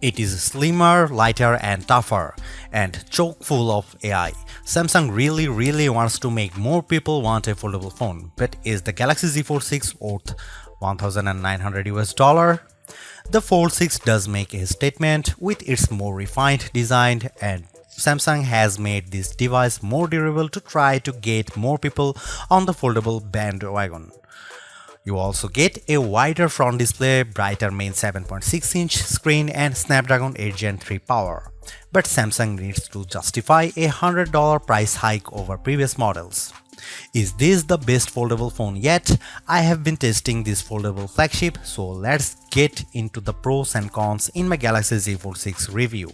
It is slimmer, lighter and tougher, and chock full of AI. Samsung really wants to make more people want a foldable phone, but is the Galaxy Z Fold 6 worth $1,900? The Fold 6 does make a statement with its more refined design, and Samsung has made this device more durable to try to get more people on the foldable bandwagon. You also get a wider front display, brighter main 7.6-inch screen and Snapdragon 8 Gen 3 power. But Samsung needs to justify a $100 price hike over previous models. Is this the best foldable phone yet? I have been testing this foldable flagship, so let's get into the pros and cons in my Galaxy Z Fold 6 review.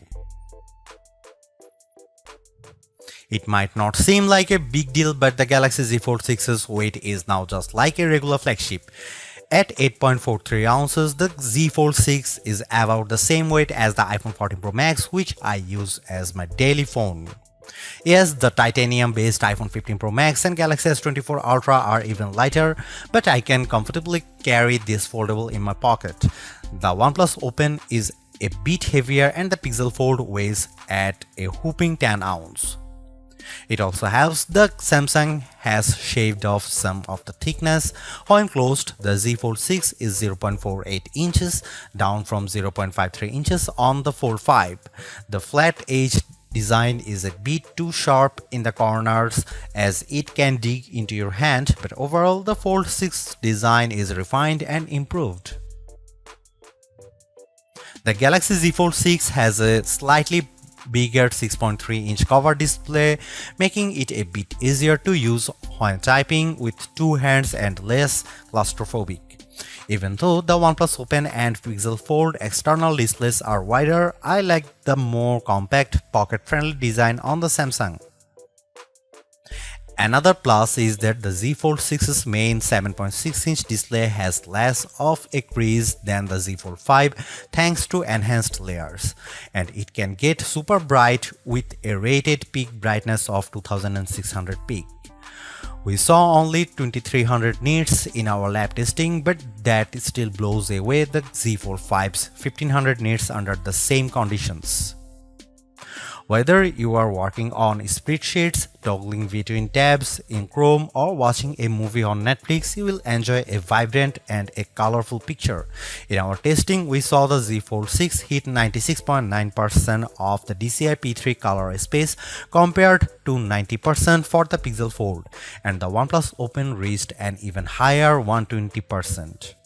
It might not seem like a big deal, but the Galaxy Z Fold 6's weight is now just like a regular flagship. At 8.43 ounces, the Z Fold 6 is about the same weight as the iPhone 14 Pro Max, which I use as my daily phone. Yes, the titanium-based iPhone 15 Pro Max and Galaxy S24 Ultra are even lighter, but I can comfortably carry this foldable in my pocket. The OnePlus Open is a bit heavier and the Pixel Fold weighs at a whopping 10 ounces. It also helps that Samsung has shaved off some of the thickness. When closed, the Z Fold 6 is 0.48 inches, down from 0.53 inches on the Fold 5. The flat edge design is a bit too sharp in the corners as it can dig into your hand, but overall the Fold 6 design is refined and improved. The Galaxy Z Fold 6 has a slightly bigger 6.3-inch cover display, making it a bit easier to use when typing with two hands and less claustrophobic. Even though the OnePlus Open and Pixel Fold external displays are wider, I like the more compact, pocket-friendly design on the Samsung. Another plus is that the Z Fold 6's main 7.6-inch display has less of a crease than the Z Fold 5 thanks to enhanced layers, and it can get super bright with a rated peak brightness of 2600 peak. We saw only 2300 nits in our lab testing, but that still blows away the Z Fold 5's 1500 nits under the same conditions. Whether you are working on spreadsheets, toggling between tabs in Chrome, or watching a movie on Netflix, you will enjoy a vibrant and a colorful picture. In our testing, we saw the Z Fold 6 hit 96.9% of the DCI P3 color space compared to 90% for the Pixel Fold, and the OnePlus Open reached an even higher 120%.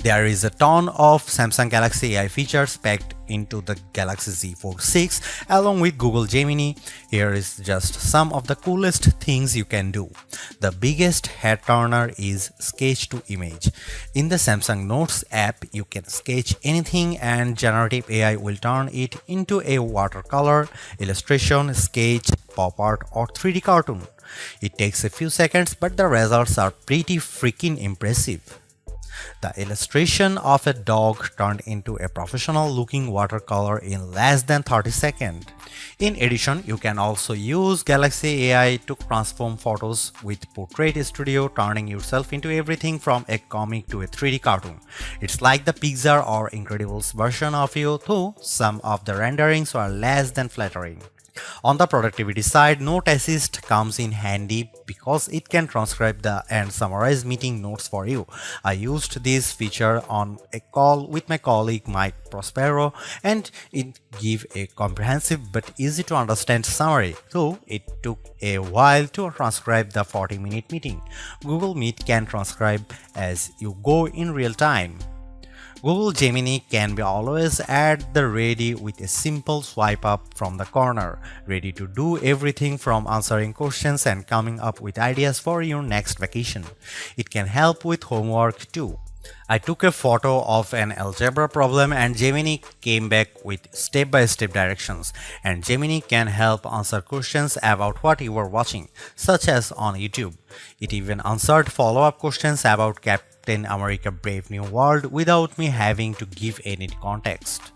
There is a ton of Samsung Galaxy AI features packed into the Galaxy Z Fold 6 along with Google Gemini. Here is just some of the coolest things you can do. The biggest head turner is sketch to image. In the Samsung Notes app, you can sketch anything and generative AI will turn it into a watercolor, illustration, sketch, pop art or 3D cartoon. It takes a few seconds, but the results are pretty freaking impressive. The illustration of a dog turned into a professional-looking watercolor in less than 30 seconds. In addition, you can also use Galaxy AI to transform photos with Portrait Studio, turning yourself into everything from a comic to a 3D cartoon. It's like the Pixar or Incredibles version of you, though some of the renderings are less than flattering. On the productivity side, Note Assist comes in handy because it can transcribe and summarize meeting notes for you. I used this feature on a call with my colleague Mike Prospero, and it gave a comprehensive but easy to understand summary, though it took a while to transcribe the 40-minute meeting. Google Meet can transcribe as you go in real time. Google Gemini can be always at the ready with a simple swipe up from the corner, ready to do everything from answering questions and coming up with ideas for your next vacation. It can help with homework too. I took a photo of an algebra problem and Gemini came back with step-by-step directions, and Gemini can help answer questions about what you were watching, such as on YouTube. It even answered follow-up questions about Captain America Brave New World without me having to give any context.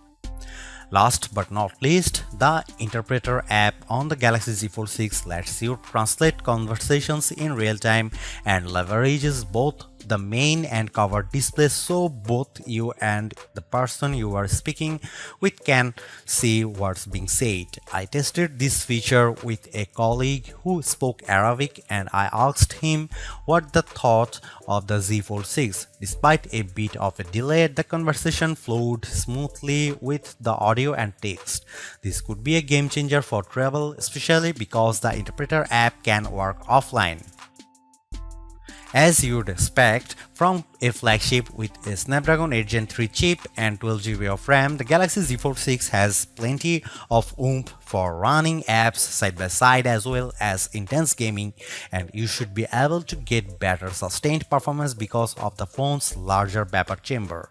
Last but not least, the Interpreter app on the Galaxy Z Fold 6 lets you translate conversations in real time and leverages both the main and cover display so both you and the person you are speaking with can see what's being said. I tested this feature with a colleague who spoke Arabic and I asked him what the thought of the Z Fold 6. Despite a bit of a delay, the conversation flowed smoothly with the audio and text. This could be a game changer for travel, especially because the interpreter app can work offline. As you'd expect from a flagship with a Snapdragon 8 Gen 3 chip and 12GB of RAM, the Galaxy Z Fold 6 has plenty of oomph for running apps side by side as well as intense gaming, and you should be able to get better sustained performance because of the phone's larger vapor chamber.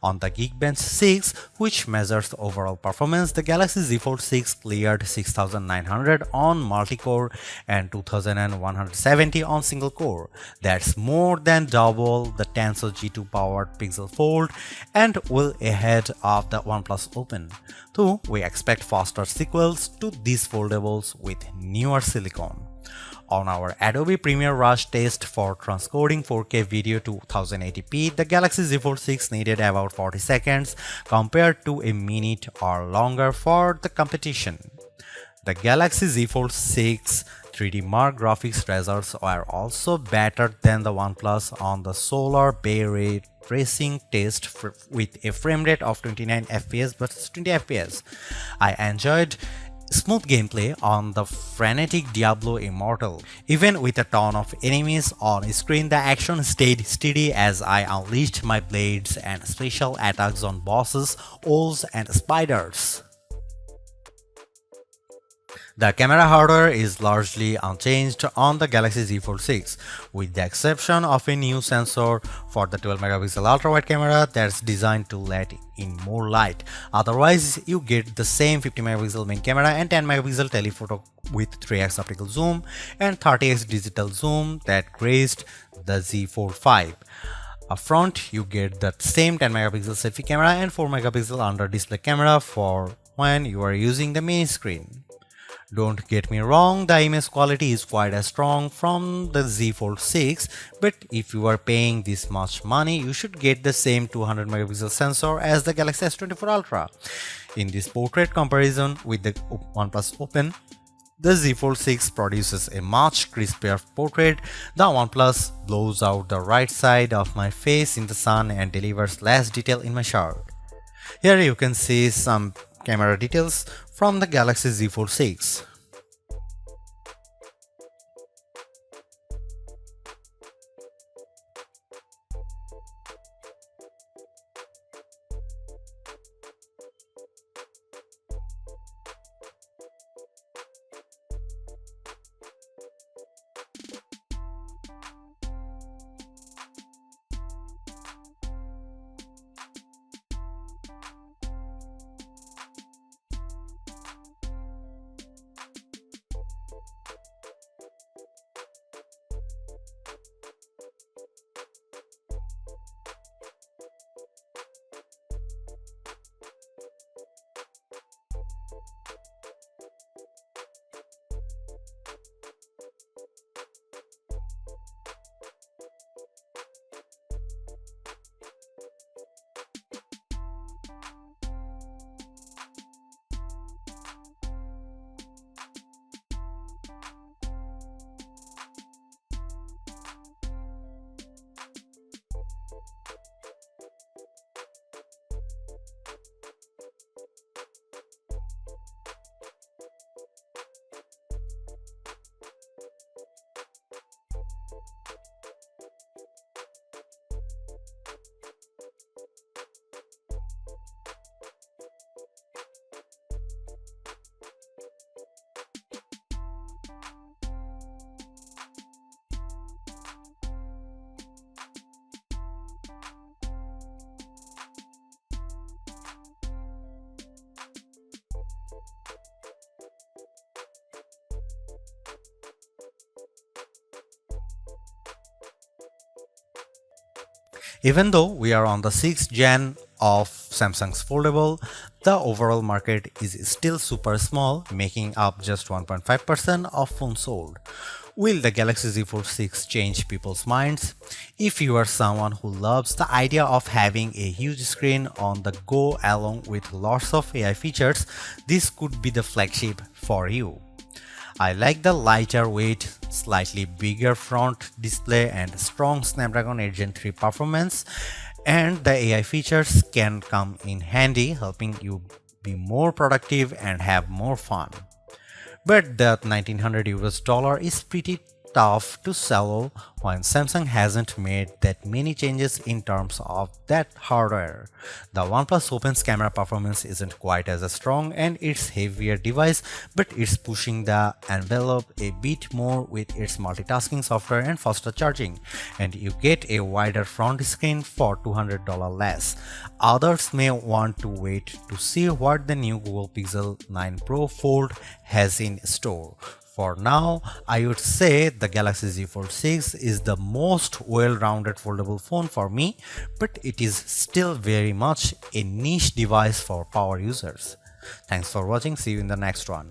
On the Geekbench 6, which measures overall performance, the Galaxy Z Fold 6 cleared 6900 on multi-core and 2170 on single-core. That's more than double the Tensor G2 powered Pixel Fold and well ahead of the OnePlus Open. Though we expect faster sequels to these foldables with newer silicon. On our Adobe Premiere Rush test for transcoding 4K video to 1080p, the Galaxy Z Fold 6 needed about 40 seconds compared to a minute or longer for the competition. The Galaxy Z Fold 6 3D Mark graphics results are also better than the OnePlus on the Solar Bay Ray tracing test with a frame rate of 29 fps versus 20 fps. I enjoyed smooth gameplay on the frenetic Diablo Immortal. Even with a ton of enemies on screen, the action stayed steady as I unleashed my blades and special attacks on bosses, owls and spiders. The camera hardware is largely unchanged on the Galaxy Z Fold 6, with the exception of a new sensor for the 12MP ultra-wide camera that's designed to let in more light. Otherwise, you get the same 50MP main camera and 10MP telephoto with 3x optical zoom and 30x digital zoom that graced the Z Fold 5. Up front, you get the same 10MP selfie camera and 4MP under display camera for when you are using the main screen. Don't get me wrong, the image quality is quite as strong from the Z Fold 6, but if you are paying this much money, you should get the same 200MP sensor as the Galaxy S24 Ultra. In this portrait comparison with the OnePlus Open, the Z Fold 6 produces a much crispier portrait. The OnePlus blows out the right side of my face in the sun and delivers less detail in my shirt. Here you can see some camera details from the Galaxy Z Fold 6. Even though we are on the 6th gen of Samsung's Foldable, the overall market is still super small, making up just 1.5% of phones sold. Will the Galaxy Z Fold 6 change people's minds? If you are someone who loves the idea of having a huge screen on the go along with lots of AI features, this could be the flagship for you. I like the lighter weight, slightly bigger front display and strong Snapdragon 8 Gen 3 performance, and the AI features can come in handy, helping you be more productive and have more fun. But that 1900 US dollar is pretty tough to swallow when Samsung hasn't made that many changes in terms of that hardware. The OnePlus Open's camera performance isn't quite as strong and it's heavier device, but it's pushing the envelope a bit more with its multitasking software and faster charging, and you get a wider front screen for $200 less. Others may want to wait to see what the new Google Pixel 9 Pro Fold has in store. For now, I would say the Galaxy Z Fold 6 is the most well-rounded foldable phone for me, but it is still very much a niche device for power users. Thanks for watching. See you in the next one.